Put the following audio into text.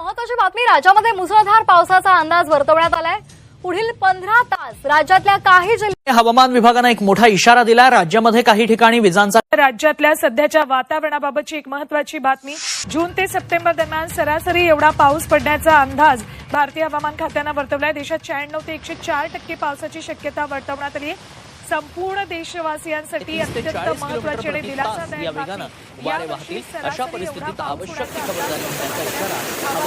महत्वाची बातमी, राज्यामध्ये मुसळधार पावसाचा अंदाज वर्तवण्यात आलाय। पुढील 15 तास राज्यातल्या काही जिल्ह्यात हवामान विभागाने एक मोठा इशारा दिला। राज्यामध्ये काही ठिकाणी विजांचा राज्यातल्या सध्याच्या वातावरणाबाबतची एक महत्वाची बातमी, जून ते सप्टेंबर दरम्यान सरासरी एवढा पाऊस पडण्याचा अंदाज भारतीय हवामान खात्यानं वर्तवलाय। देशात 96 ते 104% पावसाची शक्यता वर्तवण्यात आली आहे। संपूर्ण देशवासियांसाठी अत्यंत महत्वाची आणि दिलासादायक बातमी। वारे वाहतील अशा परिस्थितीत आवश्यक ती खबरदारी घेण्याचा इशारा